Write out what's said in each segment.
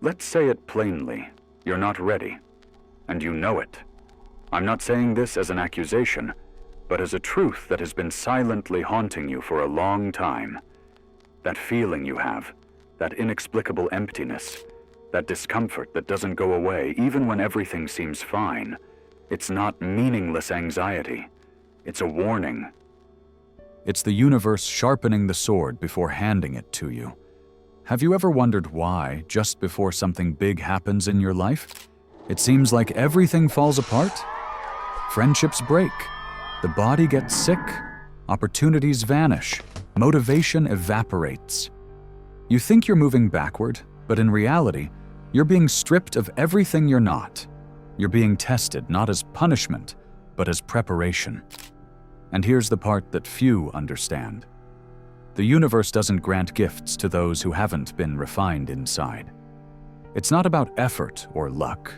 Let's say it plainly. You're not ready. And you know it. I'm not saying this as an accusation, but as a truth that has been silently haunting you for a long time. That feeling you have, that inexplicable emptiness, that discomfort that doesn't go away even when everything seems fine. It's not meaningless anxiety. It's a warning. It's the universe sharpening the sword before handing it to you. Have you ever wondered why, just before something big happens in your life, it seems like everything falls apart? Friendships break. The body gets sick. Opportunities vanish. Motivation evaporates. You think you're moving backward, but in reality, you're being stripped of everything you're not. You're being tested not as punishment, but as preparation. And here's the part that few understand. The universe doesn't grant gifts to those who haven't been refined inside. It's not about effort or luck.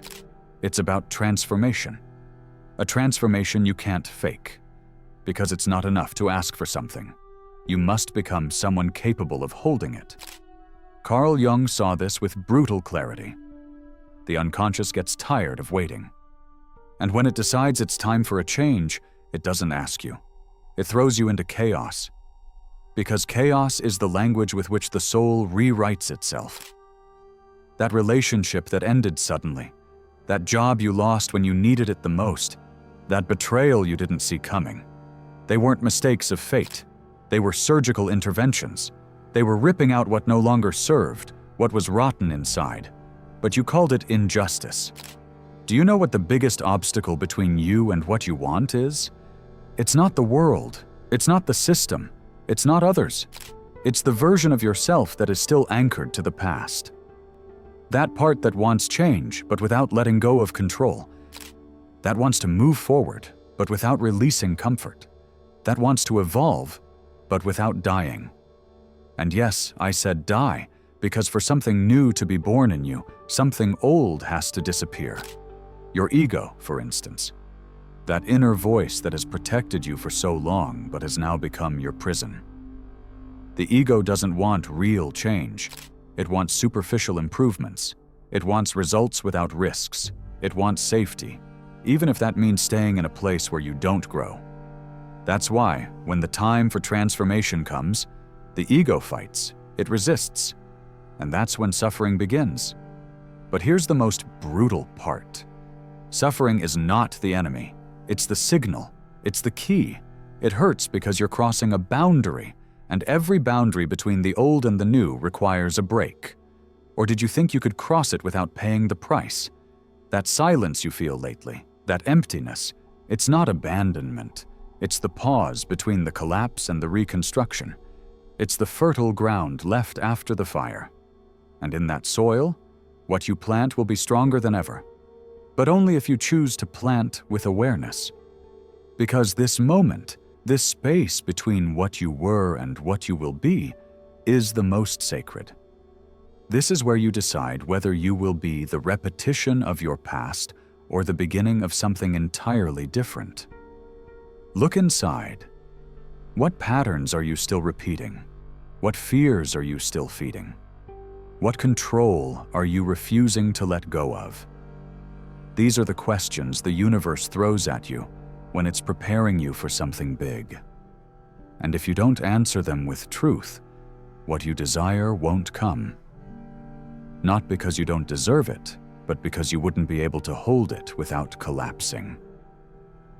It's about transformation. A transformation you can't fake. Because it's not enough to ask for something. You must become someone capable of holding it. Carl Jung saw this with brutal clarity. The unconscious gets tired of waiting. And when it decides it's time for a change, it doesn't ask you. It throws you into chaos. Because chaos is the language with which the soul rewrites itself. That relationship that ended suddenly, that job you lost when you needed it the most, that betrayal you didn't see coming. They weren't mistakes of fate. They were surgical interventions. They were ripping out what no longer served, what was rotten inside. But you called it injustice. Do you know what the biggest obstacle between you and what you want is? It's not the world. It's not the system. It's not others. It's the version of yourself that is still anchored to the past. That part that wants change, but without letting go of control. That wants to move forward, but without releasing comfort. That wants to evolve, but without dying. And yes, I said die, because for something new to be born in you, something old has to disappear. Your ego, for instance. That inner voice that has protected you for so long, but has now become your prison. The ego doesn't want real change. It wants superficial improvements. It wants results without risks. It wants safety, even if that means staying in a place where you don't grow. That's why, when the time for transformation comes, the ego fights, it resists, and that's when suffering begins. But here's the most brutal part. Suffering is not the enemy. It's the signal. It's the key. It hurts because you're crossing a boundary, and every boundary between the old and the new requires a break. Or did you think you could cross it without paying the price? That silence you feel lately, that emptiness, it's not abandonment. It's the pause between the collapse and the reconstruction. It's the fertile ground left after the fire. And in that soil, what you plant will be stronger than ever. But only if you choose to plant with awareness. Because this moment, this space between what you were and what you will be, is the most sacred. This is where you decide whether you will be the repetition of your past or the beginning of something entirely different. Look inside. What patterns are you still repeating? What fears are you still feeding? What control are you refusing to let go of? These are the questions the universe throws at you when it's preparing you for something big. And if you don't answer them with truth, what you desire won't come. Not because you don't deserve it, but because you wouldn't be able to hold it without collapsing.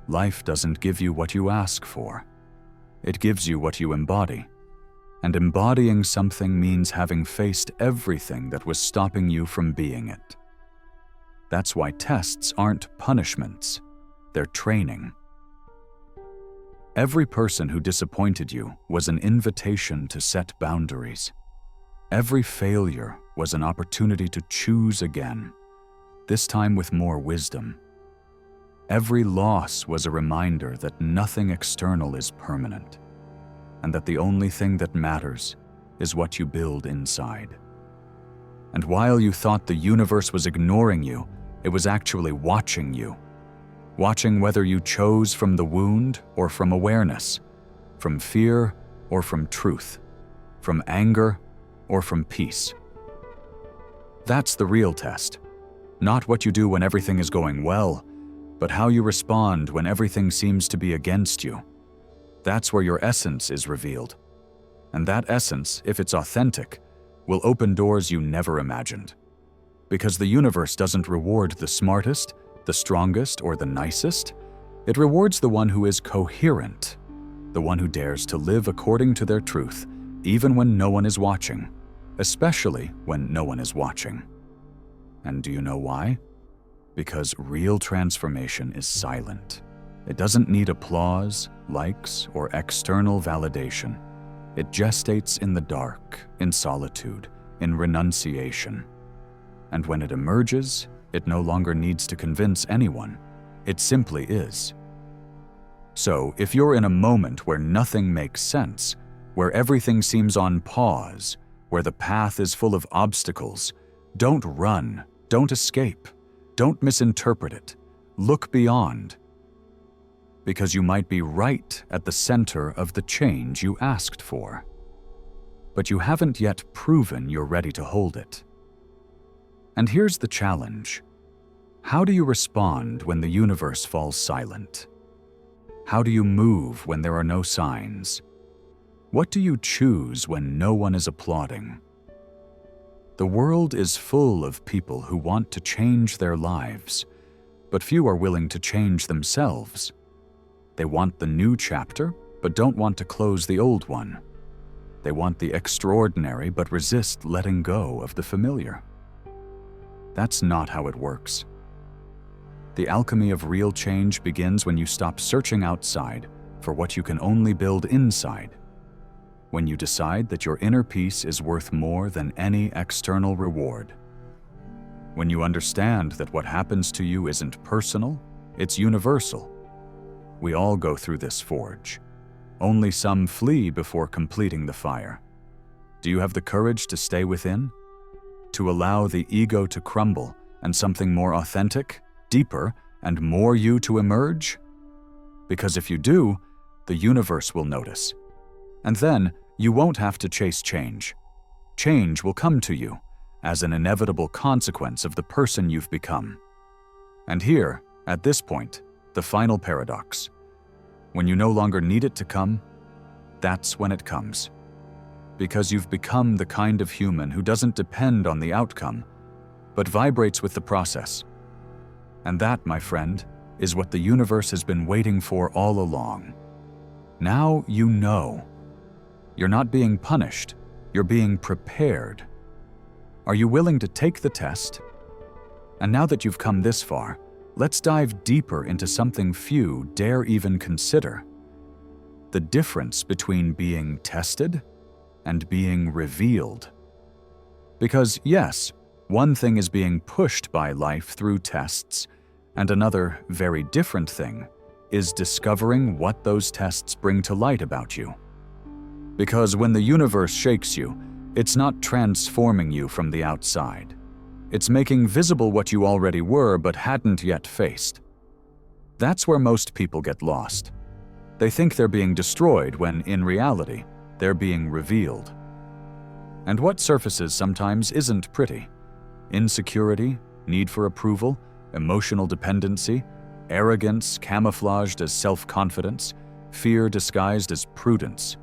Life doesn't give you what you ask for. It gives you what you embody. And embodying something means having faced everything that was stopping you from being it. That's why tests aren't punishments, they're training. Every person who disappointed you was an invitation to set boundaries. Every failure was an opportunity to choose again, this time with more wisdom. Every loss was a reminder that nothing external is permanent, and that the only thing that matters is what you build inside. And while you thought the universe was ignoring you, it was actually watching you. Watching whether you chose from the wound or from awareness, from fear or from truth, from anger or from peace. That's the real test. Not what you do when everything is going well, but how you respond when everything seems to be against you. That's where your essence is revealed. And that essence, if it's authentic, will open doors you never imagined. Because the universe doesn't reward the smartest, the strongest, or the nicest. It rewards the one who is coherent, the one who dares to live according to their truth, even when no one is watching, especially when no one is watching. And do you know why? Because real transformation is silent. It doesn't need applause, likes, or external validation. It gestates in the dark, in solitude, in renunciation. And when it emerges, it no longer needs to convince anyone. It simply is. So, if you're in a moment where nothing makes sense, where everything seems on pause, where the path is full of obstacles, don't run, don't escape, don't misinterpret it. Look beyond. Because you might be right at the center of the change you asked for. But you haven't yet proven you're ready to hold it. And here's the challenge. How do you respond when the universe falls silent? How do you move when there are no signs? What do you choose when no one is applauding? The world is full of people who want to change their lives, but few are willing to change themselves. They want the new chapter, but don't want to close the old one. They want the extraordinary, but resist letting go of the familiar. That's not how it works. The alchemy of real change begins when you stop searching outside for what you can only build inside. When you decide that your inner peace is worth more than any external reward. When you understand that what happens to you isn't personal, it's universal. We all go through this forge. Only some flee before completing the fire. Do you have the courage to stay within? To allow the ego to crumble and something more authentic, deeper, and more you to emerge? Because if you do, the universe will notice. And then you won't have to chase change. Change will come to you as an inevitable consequence of the person you've become. And here, at this point, the final paradox. When you no longer need it to come, that's when it comes. Because you've become the kind of human who doesn't depend on the outcome, but vibrates with the process. And that, my friend, is what the universe has been waiting for all along. Now you know. You're not being punished, you're being prepared. Are you willing to take the test? And now that you've come this far, let's dive deeper into something few dare even consider. The difference between being tested and being revealed. Because yes, one thing is being pushed by life through tests, and another, very different thing, is discovering what those tests bring to light about you. Because when the universe shakes you, it's not transforming you from the outside. It's making visible what you already were but hadn't yet faced. That's where most people get lost. They think they're being destroyed when, in reality, they're being revealed. And what surfaces sometimes isn't pretty. Insecurity, need for approval, emotional dependency, arrogance camouflaged as self-confidence, fear disguised as prudence.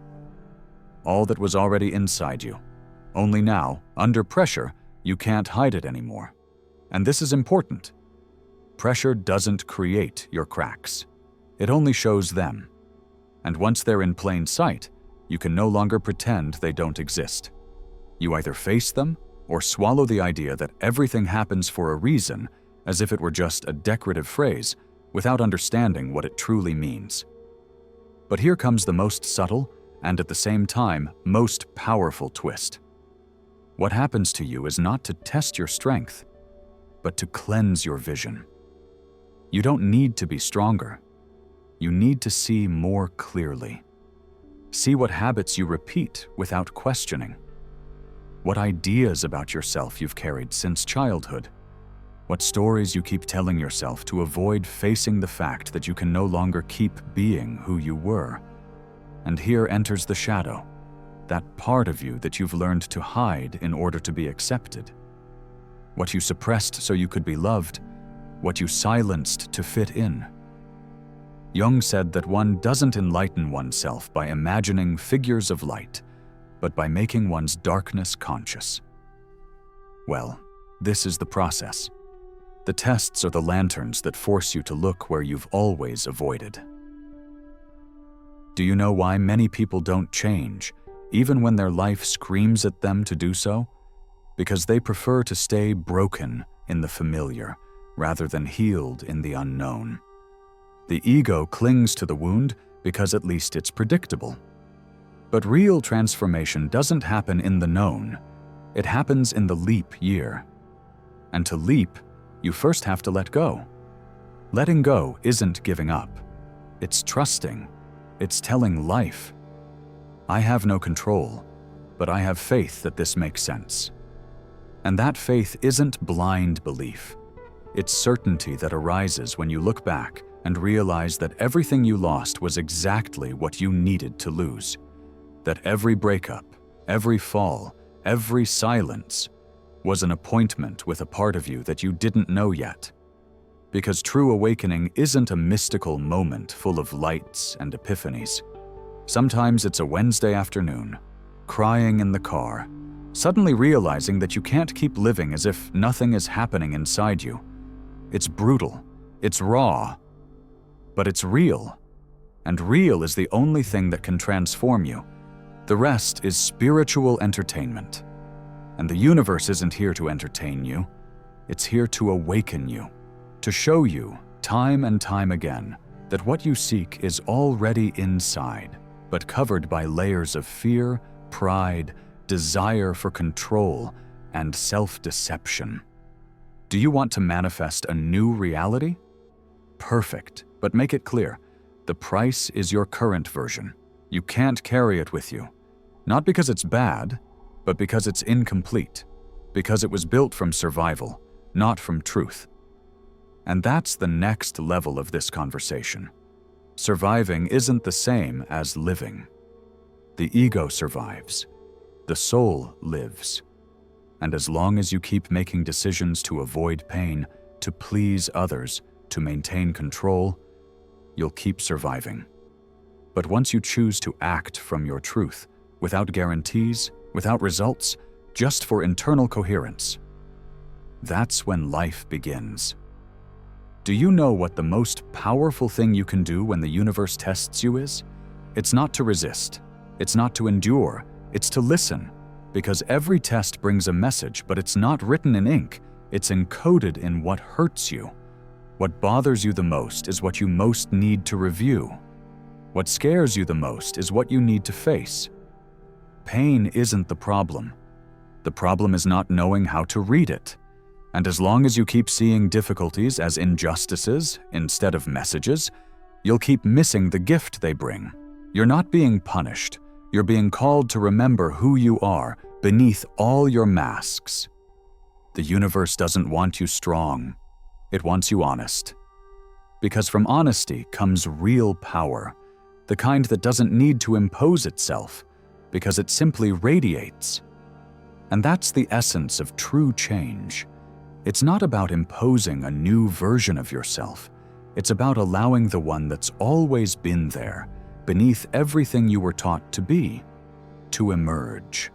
All that was already inside you. Only now, under pressure, you can't hide it anymore. And this is important. Pressure doesn't create your cracks. It only shows them. And once they're in plain sight, you can no longer pretend they don't exist. You either face them or swallow the idea that everything happens for a reason, as if it were just a decorative phrase, without understanding what it truly means. But here comes the most subtle and at the same time most powerful twist. What happens to you is not to test your strength, but to cleanse your vision. You don't need to be stronger. You need to see more clearly. See what habits you repeat without questioning. What ideas about yourself you've carried since childhood. What stories you keep telling yourself to avoid facing the fact that you can no longer keep being who you were. And here enters the shadow, that part of you that you've learned to hide in order to be accepted. what you suppressed so you could be loved, what you silenced to fit in. Jung said that one doesn't enlighten oneself by imagining figures of light, but by making one's darkness conscious. Well, this is the process. The tests are the lanterns that force you to look where you've always avoided. Do you know why many people don't change, even when their life screams at them to do so? Because they prefer to stay broken in the familiar, rather than healed in the unknown. The ego clings to the wound because at least it's predictable. But real transformation doesn't happen in the known. It happens in the leap year. And to leap, you first have to let go. Letting go isn't giving up. It's trusting. It's telling life, I have no control, but I have faith that this makes sense. And that faith isn't blind belief. It's certainty that arises when you look back and realize that everything you lost was exactly what you needed to lose. That every breakup, every fall, every silence was an appointment with a part of you that you didn't know yet. Because true awakening isn't a mystical moment full of lights and epiphanies. Sometimes it's a Wednesday afternoon, crying in the car, suddenly realizing that you can't keep living as if nothing is happening inside you. It's brutal, it's raw, but it's real. And real is the only thing that can transform you. The rest is spiritual entertainment. And the universe isn't here to entertain you. It's here to awaken you, to show you, time and time again, that what you seek is already inside, but covered by layers of fear, pride, desire for control, and self-deception. Do you want to manifest a new reality? Perfect, but make it clear. The price is your current version. You can't carry it with you. Not because it's bad, but because it's incomplete. Because it was built from survival, not from truth. And that's the next level of this conversation. Surviving isn't the same as living. The ego survives. The soul lives. And as long as you keep making decisions to avoid pain, to please others, to maintain control, you'll keep surviving. But once you choose to act from your truth, without guarantees, without results, just for internal coherence, that's when life begins. Do you know what the most powerful thing you can do when the universe tests you is? It's not to resist. It's not to endure. It's to listen. Because every test brings a message, but it's not written in ink. It's encoded in what hurts you. What bothers you the most is what you most need to review. What scares you the most is what you need to face. Pain isn't the problem. The problem is not knowing how to read it. And as long as you keep seeing difficulties as injustices instead of messages, you'll keep missing the gift they bring. You're not being punished. You're being called to remember who you are beneath all your masks. The universe doesn't want you strong. It wants you honest. Because from honesty comes real power, the kind that doesn't need to impose itself, because it simply radiates. And that's the essence of true change. It's not about imposing a new version of yourself. It's about allowing the one that's always been there, beneath everything you were taught to be, to emerge.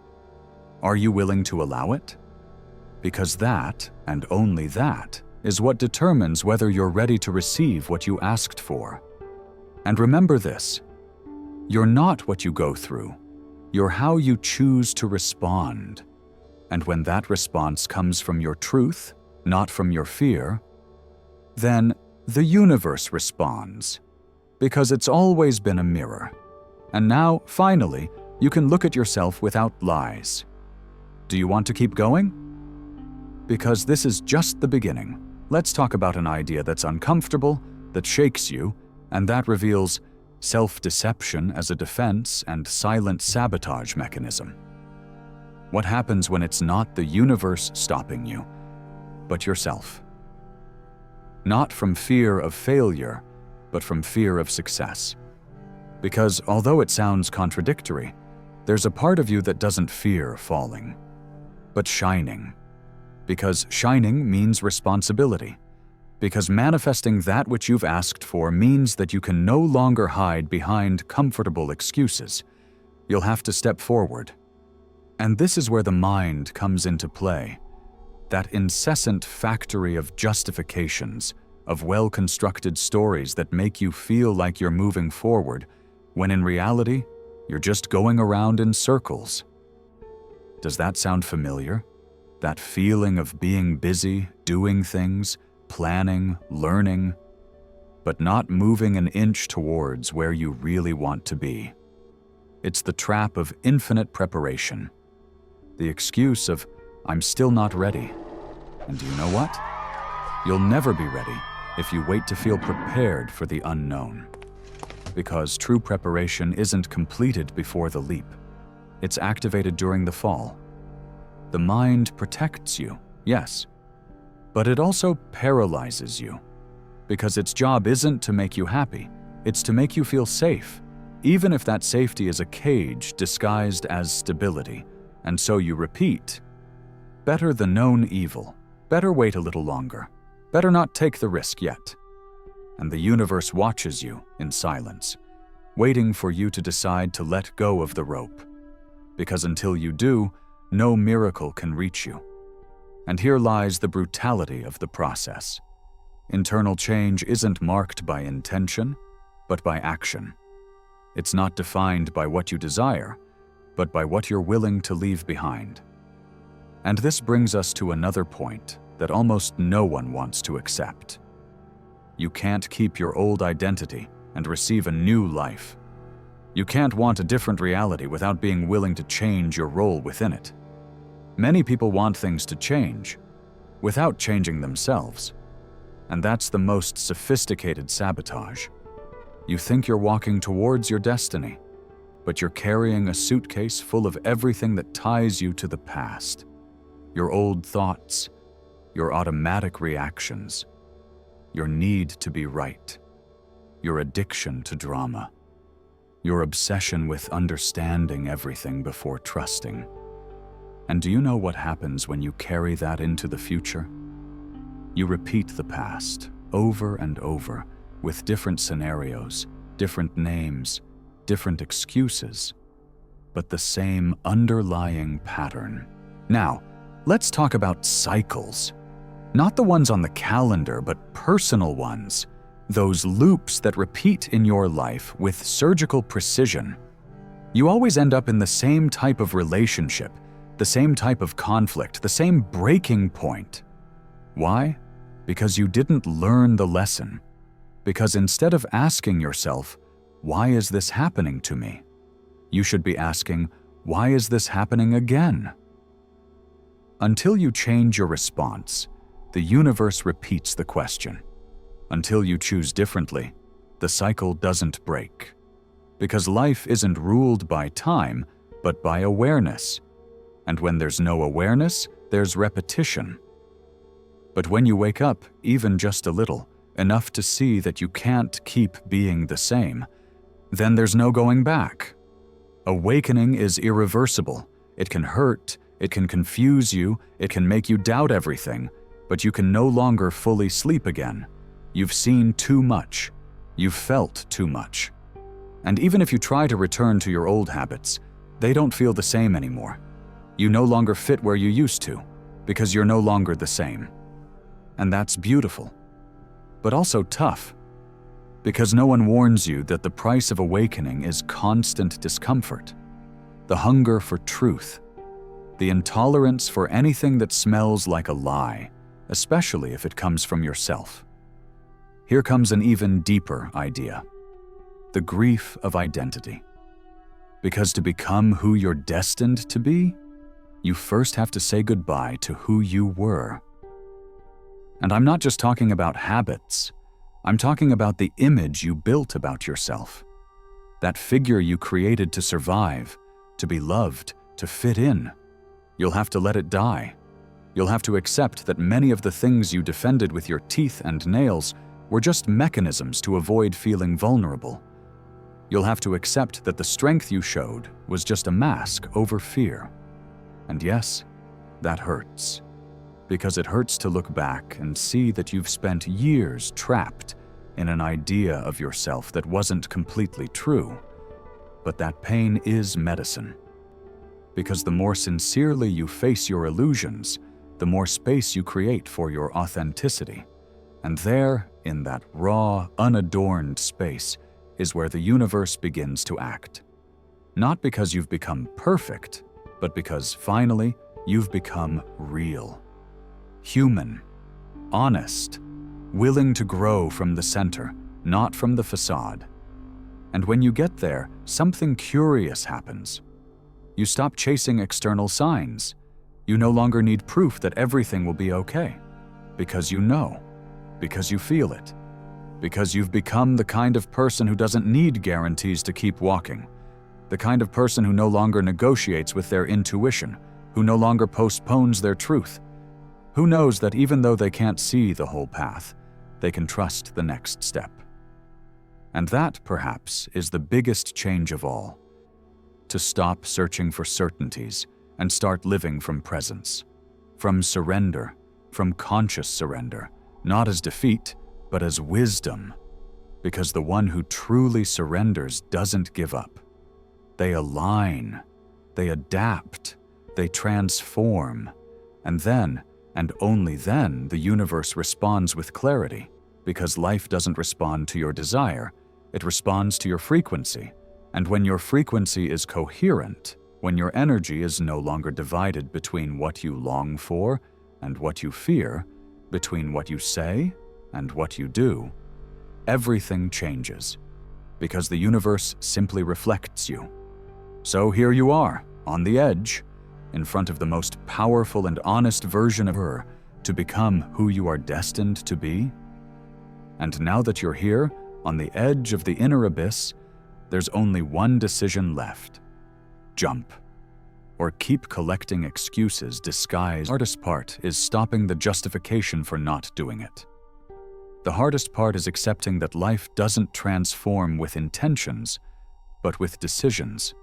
Are you willing to allow it? Because that, and only that, is what determines whether you're ready to receive what you asked for. And remember this, you're not what you go through. You're how you choose to respond. And when that response comes from your truth, not from your fear, then the universe responds. Because it's always been a mirror. And now, finally, you can look at yourself without lies. Do you want to keep going? Because this is just the beginning. Let's talk about an idea that's uncomfortable, that shakes you, and that reveals self-deception as a defense and silent sabotage mechanism. What happens when it's not the universe stopping you, but yourself? Not from fear of failure, but from fear of success. Because although it sounds contradictory, there's a part of you that doesn't fear falling, but shining. Because shining means responsibility. Because manifesting that which you've asked for means that you can no longer hide behind comfortable excuses. You'll have to step forward. And this is where the mind comes into play. That incessant factory of justifications, of well-constructed stories that make you feel like you're moving forward, when in reality, you're just going around in circles. Does that sound familiar? That feeling of being busy, doing things, planning, learning, but not moving an inch towards where you really want to be. It's the trap of infinite preparation. The excuse of, I'm still not ready. And do you know what? You'll never be ready if you wait to feel prepared for the unknown. Because true preparation isn't completed before the leap. It's activated during the fall. The mind protects you, yes, but it also paralyzes you. Because its job isn't to make you happy, it's to make you feel safe, even if that safety is a cage disguised as stability. And so you repeat, better the known evil, better wait a little longer, better not take the risk yet. And the universe watches you in silence, waiting for you to decide to let go of the rope. Because until you do, no miracle can reach you. And here lies the brutality of the process. Internal change isn't marked by intention, but by action. It's not defined by what you desire, but by what you're willing to leave behind. And this brings us to another point that almost no one wants to accept. You can't keep your old identity and receive a new life. You can't want a different reality without being willing to change your role within it. Many people want things to change without changing themselves. And that's the most sophisticated sabotage. You think you're walking towards your destiny, but you're carrying a suitcase full of everything that ties you to the past. Your old thoughts, your automatic reactions, your need to be right, your addiction to drama, your obsession with understanding everything before trusting. And do you know what happens when you carry that into the future? You repeat the past over and over with different scenarios, different names, different excuses, but the same underlying pattern. Now, let's talk about cycles. Not the ones on the calendar, but personal ones. Those loops that repeat in your life with surgical precision. You always end up in the same type of relationship, the same type of conflict, the same breaking point. Why? Because you didn't learn the lesson. Because instead of asking yourself, why is this happening to me? You should be asking, why is this happening again? Until you change your response, the universe repeats the question. Until you choose differently, the cycle doesn't break. Because life isn't ruled by time, but by awareness. And when there's no awareness, there's repetition. But when you wake up, even just a little, enough to see that you can't keep being the same, then there's no going back. Awakening is irreversible. It can hurt, it can confuse you, it can make you doubt everything, but you can no longer fully sleep again. You've seen too much. You've felt too much. And even if you try to return to your old habits, they don't feel the same anymore. You no longer fit where you used to, because you're no longer the same. And that's beautiful, but also tough, because no one warns you that the price of awakening is constant discomfort, the hunger for truth, the intolerance for anything that smells like a lie, especially if it comes from yourself. Here comes an even deeper idea, the grief of identity. Because to become who you're destined to be, you first have to say goodbye to who you were. And I'm not just talking about habits. I'm talking about the image you built about yourself. That figure you created to survive, to be loved, to fit in. You'll have to let it die. You'll have to accept that many of the things you defended with your teeth and nails were just mechanisms to avoid feeling vulnerable. You'll have to accept that the strength you showed was just a mask over fear. And yes, that hurts. because it hurts to look back and see that you've spent years trapped in an idea of yourself that wasn't completely true. But that pain is medicine. Because the more sincerely you face your illusions, the more space you create for your authenticity. And there, in that raw, unadorned space, is where the universe begins to act. Not because you've become perfect, but because finally you've become real. Human, honest, willing to grow from the center, not from the facade. And when you get there, something curious happens. You stop chasing external signs. You no longer need proof that everything will be okay. Because you know. Because you feel it. Because you've become the kind of person who doesn't need guarantees to keep walking. The kind of person who no longer negotiates with their intuition, who no longer postpones their truth, who knows that even though they can't see the whole path, they can trust the next step. And that, perhaps, is the biggest change of all. To stop searching for certainties and start living from presence, from surrender, from conscious surrender, not as defeat, but as wisdom. Because the one who truly surrenders doesn't give up. They align, they adapt, they transform, and then, and only then, the universe responds with clarity, because life doesn't respond to your desire, it responds to your frequency. And when your frequency is coherent, when your energy is no longer divided between what you long for and what you fear, between what you say and what you do, everything changes, because the universe simply reflects you. So here you are, on the edge, in front of the most powerful and honest version of her, to become who you are destined to be. And now that you're here, on the edge of the inner abyss, there's only one decision left. Jump. Or keep collecting excuses disguised. The hardest part is stopping the justification for not doing it. The hardest part is accepting that life doesn't transform with intentions, but with decisions.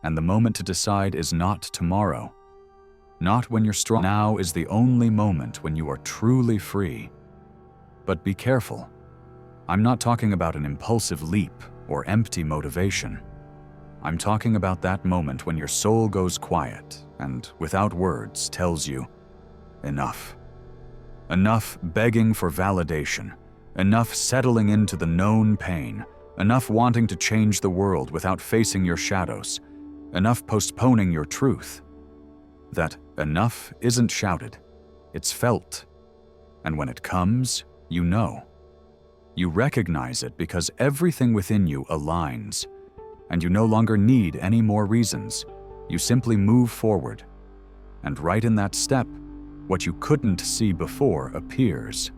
And the moment to decide is not tomorrow. Not when you're strong. Now is the only moment when you are truly free. But be careful. I'm not talking about an impulsive leap or empty motivation. I'm talking about that moment when your soul goes quiet and, without words, tells you, enough. Enough begging for validation. Enough settling into the known pain. Enough wanting to change the world without facing your shadows. Enough postponing your truth. That enough isn't shouted. It's felt. And when it comes, you know. You recognize it because everything within you aligns, and you no longer need any more reasons. You simply move forward. And right in that step, what you couldn't see before appears.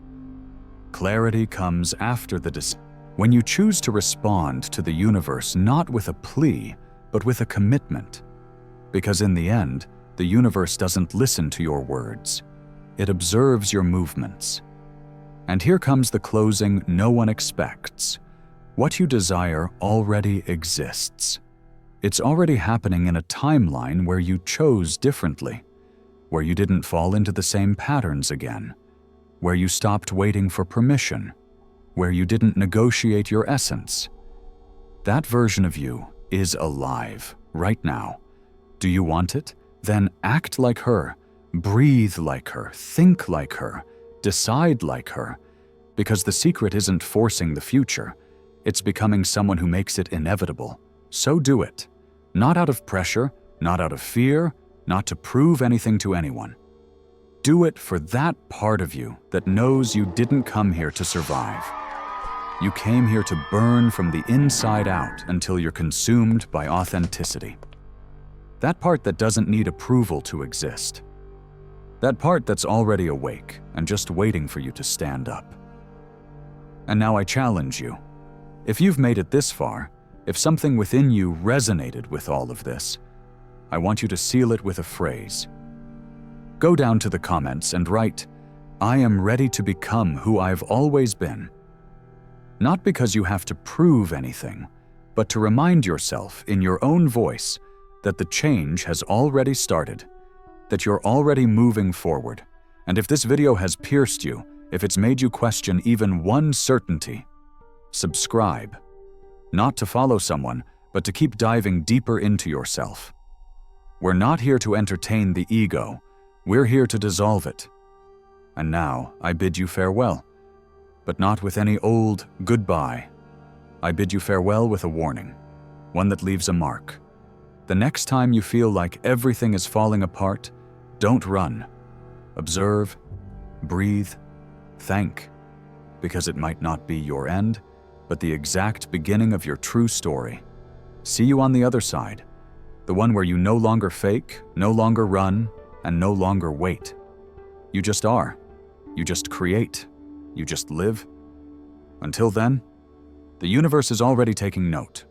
Clarity comes after the decision. When you choose to respond to the universe not with a plea, but with a commitment. Because in the end, the universe doesn't listen to your words. It observes your movements. And here comes the closing no one expects. What you desire already exists. It's already happening in a timeline where you chose differently, where you didn't fall into the same patterns again, where you stopped waiting for permission, where you didn't negotiate your essence. That version of you is alive right now. Do you want it? Then act like her, breathe like her, think like her, decide like her. Because the secret isn't forcing the future, it's becoming someone who makes it inevitable. So do it. Not out of pressure, not out of fear, not to prove anything to anyone. Do it for that part of you that knows you didn't come here to survive. You came here to burn from the inside out until you're consumed by authenticity. That part that doesn't need approval to exist. That part that's already awake and just waiting for you to stand up. And now I challenge you. If you've made it this far, if something within you resonated with all of this, I want you to seal it with a phrase. Go down to the comments and write, "I am ready to become who I've always been." Not because you have to prove anything, but to remind yourself in your own voice that the change has already started, that you're already moving forward, And if this video has pierced you, if it's made you question even one certainty, subscribe. Not to follow someone, but to keep diving deeper into yourself. We're not here to entertain the ego. We're here to dissolve it. And now, I bid you farewell. But not with any old goodbye. I bid you farewell with a warning, one that leaves a mark. The next time you feel like everything is falling apart, don't run. Observe, breathe, thank, because it might not be your end, but the exact beginning of your true story. See you on the other side, the one where you no longer fake, no longer run, and no longer wait. You just are. You just create. You just live. Until then, the universe is already taking note.